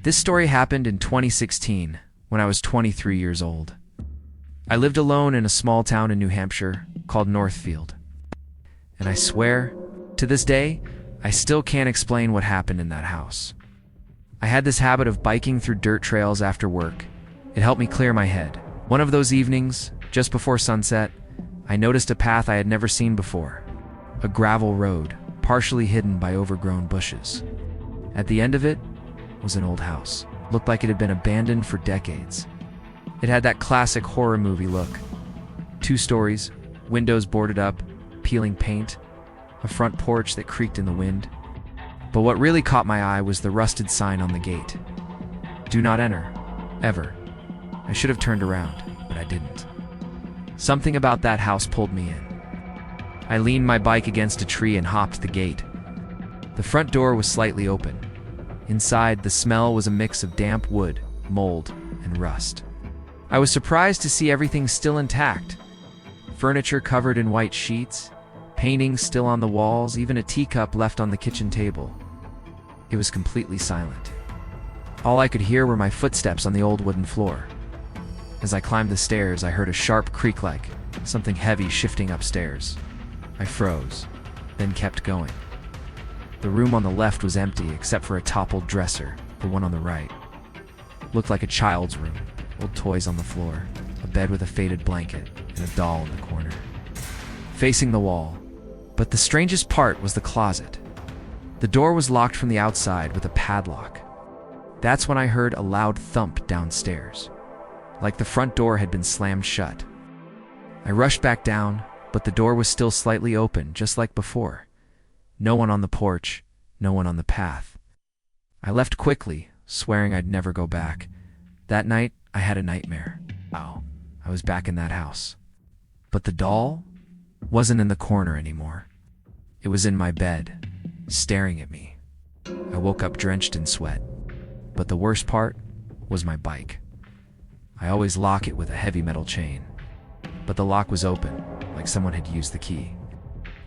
This story happened in 2016 when I was 23 years old. I lived alone in a small town in New Hampshire called Northfield. And I swear, to this day, I still can't explain what happened in that house. I had this habit of biking through dirt trails after work. It helped me clear my head. One of those evenings, just before sunset, I noticed a path I had never seen before. A gravel road, partially hidden by overgrown bushes. At the end of it was an old house. Looked like it had been abandoned for decades. It had that classic horror movie look. 2 stories, windows boarded up, peeling paint, a front porch that creaked in the wind. But what really caught my eye was the rusted sign on the gate. Do not enter, ever. I should have turned around, but I didn't. Something about that house pulled me in. I leaned my bike against a tree and hopped the gate. The front door was slightly open. Inside, the smell was a mix of damp wood, mold, and rust. I was surprised to see everything still intact. Furniture covered in white sheets, paintings still on the walls, even a teacup left on the kitchen table. It was completely silent. All I could hear were my footsteps on the old wooden floor. As I climbed the stairs, I heard a sharp creak like something heavy shifting upstairs. I froze, then kept going. The room on the left was empty except for a toppled dresser, the one on the right. Looked like a child's room, old toys on the floor, a bed with a faded blanket, and a doll in the corner. Facing the wall. But the strangest part was the closet. The door was locked from the outside with a padlock. That's when I heard a loud thump downstairs, like the front door had been slammed shut. I rushed back down, but the door was still slightly open, just like before. No one on the porch, no one on the path. I left quickly, swearing I'd never go back. That night, I had a nightmare. Oh, I was back in that house. But the doll wasn't in the corner anymore. It was in my bed, staring at me. I woke up drenched in sweat. But the worst part was my bike. I always lock it with a heavy metal chain. But the lock was open, like someone had used the key.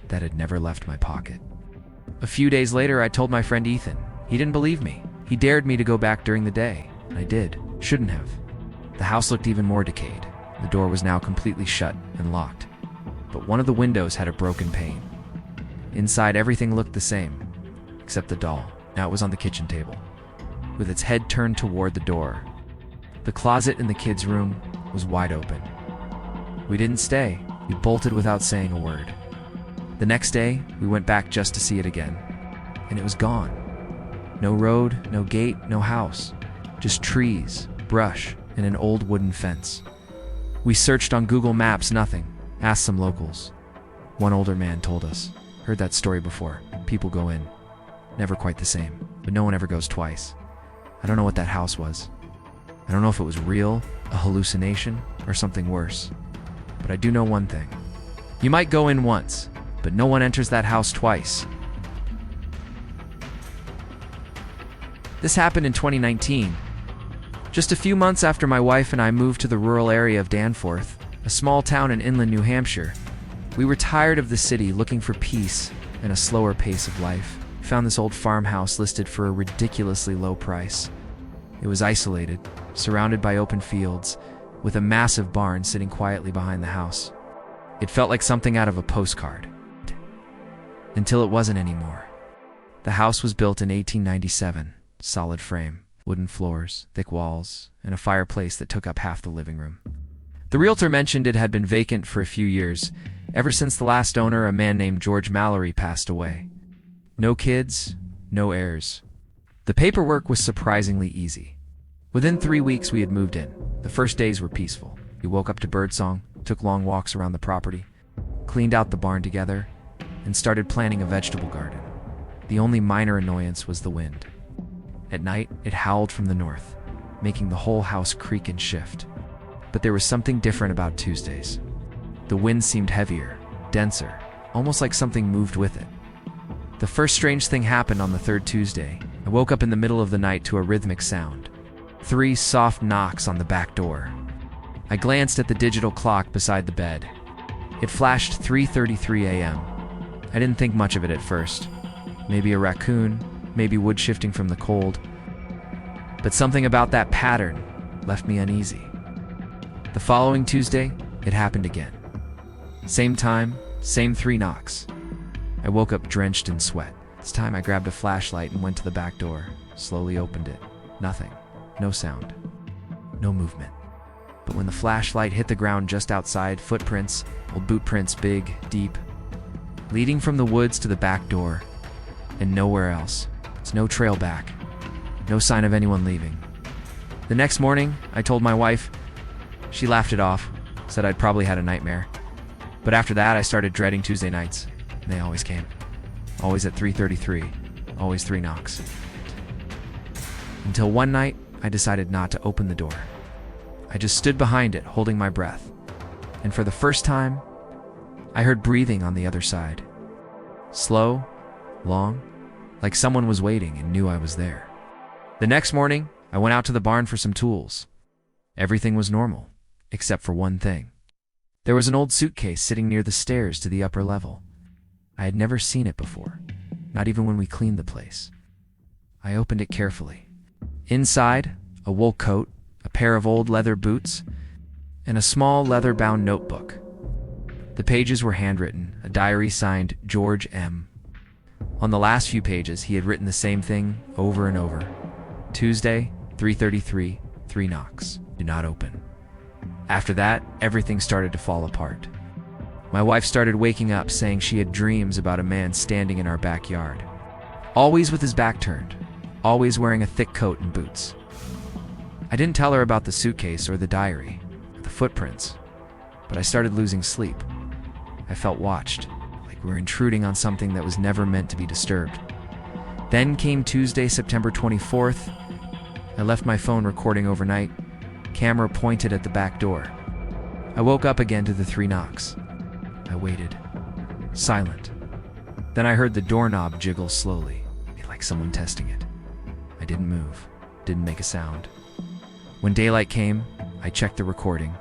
That had never left my pocket. A few days later, I told my friend Ethan. He didn't believe me. He dared me to go back during the day. I did. Shouldn't have. The house looked even more decayed. The door was now completely shut and locked. But one of the windows had a broken pane. Inside, everything looked the same, except the doll. Now it was on the kitchen table, with its head turned toward the door. The closet in the kids' room was wide open. We didn't stay. We bolted without saying a word. The next day, we went back just to see it again, and it was gone. No road, no gate, no house. Just trees, brush, and an old wooden fence. We searched on Google Maps, nothing. Asked some locals. One older man told us, heard that story before. People go in. Never quite the same, but no one ever goes twice. I don't know what that house was. I don't know if it was real, a hallucination, or something worse. But I do know one thing. You might go in once, but no one enters that house twice. This happened in 2019. Just a few months after my wife and I moved to the rural area of Danforth, a small town in inland New Hampshire. We were tired of the city, looking for peace and a slower pace of life. We found this old farmhouse listed for a ridiculously low price. It was isolated, surrounded by open fields, with a massive barn sitting quietly behind the house. It felt like something out of a postcard. Until it wasn't anymore. The house was built in 1897, solid frame, wooden floors, thick walls, and a fireplace that took up half the living room. The realtor mentioned it had been vacant for a few years, ever since the last owner, a man named George Mallory, passed away. No kids, no heirs. The paperwork was surprisingly easy. Within 3 weeks, we had moved in. The first days were peaceful. We woke up to birdsong, took long walks around the property, cleaned out the barn together, and started planting a vegetable garden. The only minor annoyance was the wind. At night, it howled from the north, making the whole house creak and shift. But there was something different about Tuesdays. The wind seemed heavier, denser, almost like something moved with it. The first strange thing happened on the third Tuesday. I woke up in the middle of the night to a rhythmic sound. 3 soft knocks on the back door. I glanced at the digital clock beside the bed. It flashed 3:33 a.m. I didn't think much of it at first. Maybe a raccoon, maybe wood shifting from the cold. But something about that pattern left me uneasy. The following Tuesday, it happened again. Same time, same 3 knocks. I woke up drenched in sweat. This time I grabbed a flashlight and went to the back door, slowly opened it. Nothing. No sound. No movement. But when the flashlight hit the ground just outside, footprints, old boot prints, big, deep, leading from the woods to the back door, and nowhere else. It's no trail back. No sign of anyone leaving. The next morning, I told my wife. She laughed it off, said I'd probably had a nightmare. But after that, I started dreading Tuesday nights. And they always came. Always at 3:33. Always 3 knocks. Until one night, I decided not to open the door. I just stood behind it, holding my breath. And for the first time, I heard breathing on the other side. Slow, long, like someone was waiting and knew I was there. The next morning, I went out to the barn for some tools. Everything was normal, except for one thing. There was an old suitcase sitting near the stairs to the upper level. I had never seen it before, not even when we cleaned the place. I opened it carefully. Inside, a wool coat, a pair of old leather boots, and a small leather-bound notebook. The pages were handwritten, a diary signed George M. On the last few pages, he had written the same thing over and over. Tuesday, 3:33, 3 knocks. Do not open. After that, everything started to fall apart. My wife started waking up saying she had dreams about a man standing in our backyard. Always with his back turned, always wearing a thick coat and boots. I didn't tell her about the suitcase or the diary, or the footprints, but I started losing sleep. I felt watched, like we were intruding on something that was never meant to be disturbed. Then came Tuesday, September 24th. I left my phone recording overnight, camera pointed at the back door. I woke up again to the 3 knocks. I waited, silent. Then I heard the doorknob jiggle slowly, like someone testing it. I didn't move, didn't make a sound. When daylight came, I checked the recording.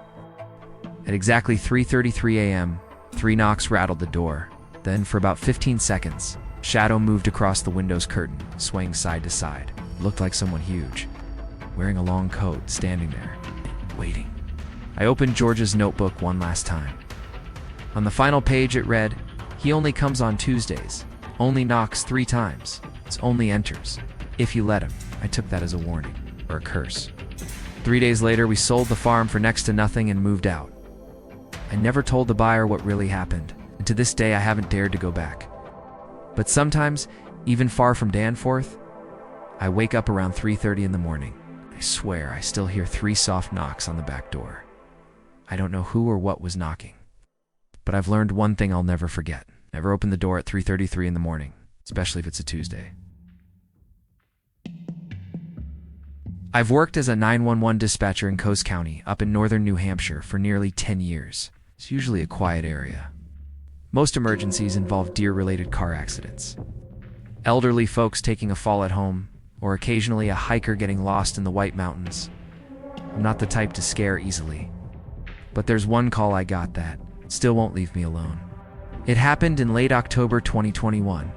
At exactly 3:33 a.m., 3 knocks rattled the door. Then, for about 15 seconds, a shadow moved across the window's curtain, swaying side to side. It looked like someone huge, wearing a long coat, standing there, waiting. I opened George's notebook one last time. On the final page it read, "He only comes on Tuesdays, only knocks 3 times, only enters, if you let him." I took that as a warning, or a curse. 3 days later, we sold the farm for next to nothing and moved out. I never told the buyer what really happened, and to this day I haven't dared to go back. But sometimes, even far from Danforth, I wake up around 3:30 in the morning. I swear I still hear 3 soft knocks on the back door. I don't know who or what was knocking. But I've learned one thing I'll never forget. Never open the door at 3:33 in the morning, especially if it's a Tuesday. I've worked as a 911 dispatcher in Coast County, up in northern New Hampshire, for nearly 10 years. It's usually a quiet area. Most emergencies involve deer-related car accidents. Elderly folks taking a fall at home, or occasionally a hiker getting lost in the White Mountains. I'm not the type to scare easily. But there's one call I got that still won't leave me alone. It happened in late October 2021.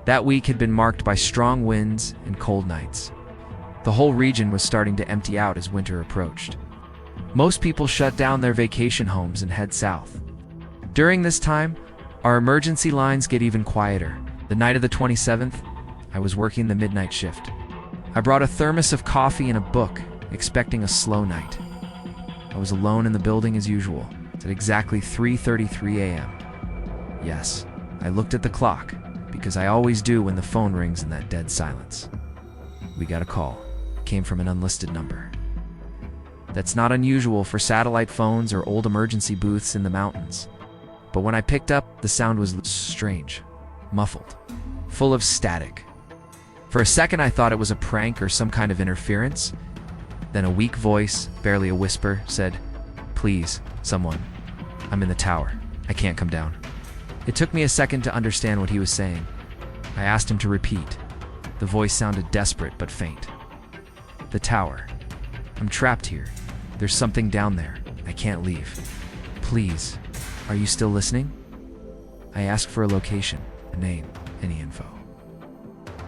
That week had been marked by strong winds and cold nights. The whole region was starting to empty out as winter approached. Most people shut down their vacation homes and head south. During this time, our emergency lines get even quieter. The night of the 27th, I was working the midnight shift. I brought a thermos of coffee and a book, expecting a slow night. I was alone in the building as usual. It's at exactly 3:33 a.m. Yes, I looked at the clock, because I always do when the phone rings in that dead silence. We got a call. It came from an unlisted number. That's not unusual for satellite phones or old emergency booths in the mountains. But when I picked up, the sound was strange, muffled, full of static. For a second I thought it was a prank or some kind of interference. Then a weak voice, barely a whisper, said, "Please, someone. I'm in the tower. I can't come down." It took me a second to understand what he was saying. I asked him to repeat. The voice sounded desperate but faint. "The tower. I'm trapped here. There's something down there. I can't leave. Please, are you still listening?" I asked for a location, a name, any info.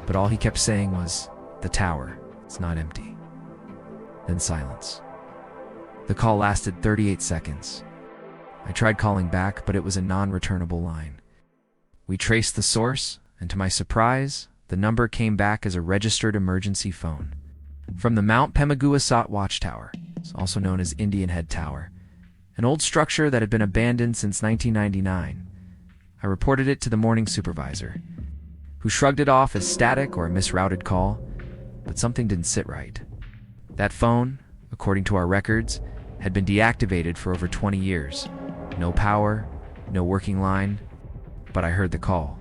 But all he kept saying was, "The tower. It's not empty." then silence. The call lasted 38 seconds. I tried calling back, but it was a non-returnable line. We traced the source, and to my surprise, the number came back as a registered emergency phone. From the Mount Pemigewasat Watchtower, also known as Indian Head Tower, an old structure that had been abandoned since 1999. I reported it to the morning supervisor, who shrugged it off as static or a misrouted call, but something didn't sit right. That phone, according to our records, had been deactivated for over 20 years. No power, no working line, but I heard the call.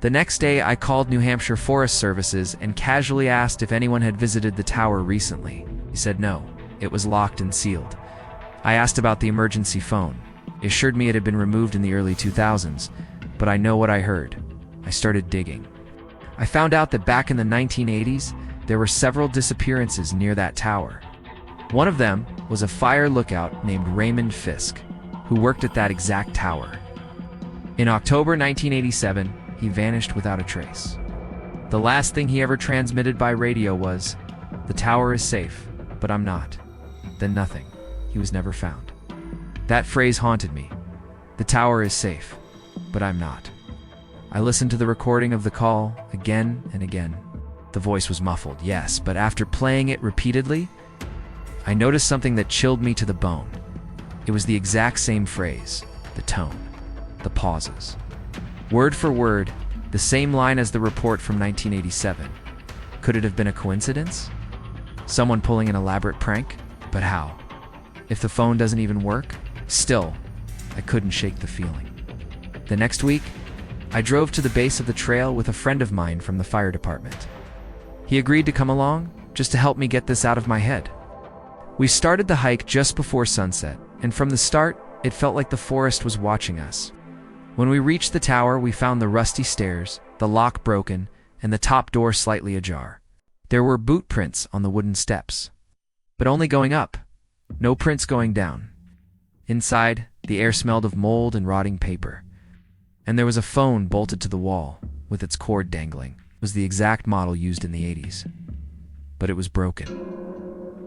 The next day, I called New Hampshire Forest Services and casually asked if anyone had visited the tower recently. He said no, it was locked and sealed. I asked about the emergency phone. He assured me it had been removed in the early 2000s, but I know what I heard. I started digging. I found out that back in the 1980s, there were several disappearances near that tower. One of them was a fire lookout named Raymond Fisk, who worked at that exact tower. In October 1987, he vanished without a trace. The last thing he ever transmitted by radio was, "The tower is safe, but I'm not." Then nothing. He was never found. That phrase haunted me. The tower is safe, but I'm not. I listened to the recording of the call again and again. The voice was muffled, yes, but after playing it repeatedly, I noticed something that chilled me to the bone. It was the exact same phrase, the tone, the pauses. Word for word, the same line as the report from 1987. Could it have been a coincidence? Someone pulling an elaborate prank? But how? If the phone doesn't even work? Still, I couldn't shake the feeling. The next week, I drove to the base of the trail with a friend of mine from the fire department. He agreed to come along, just to help me get this out of my head. We started the hike just before sunset, and from the start, it felt like the forest was watching us. When we reached the tower, we found the rusty stairs, the lock broken, and the top door slightly ajar. There were boot prints on the wooden steps, but only going up, no prints going down. Inside, the air smelled of mold and rotting paper, and there was a phone bolted to the wall, with its cord dangling. It was the exact model used in the 80s, but it was broken.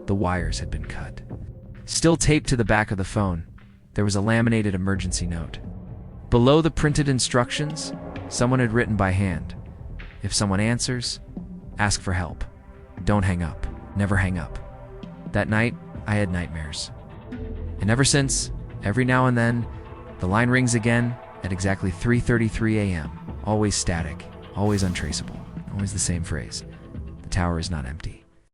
The wires had been cut. Still taped to the back of the phone, there was a laminated emergency note. Below the printed instructions, someone had written by hand, "If someone answers, ask for help. Don't hang up. Never hang up." That night, I had nightmares. And ever since, every now and then, the line rings again at exactly 3:33 a.m. Always static, always untraceable, always the same phrase. The tower is not empty.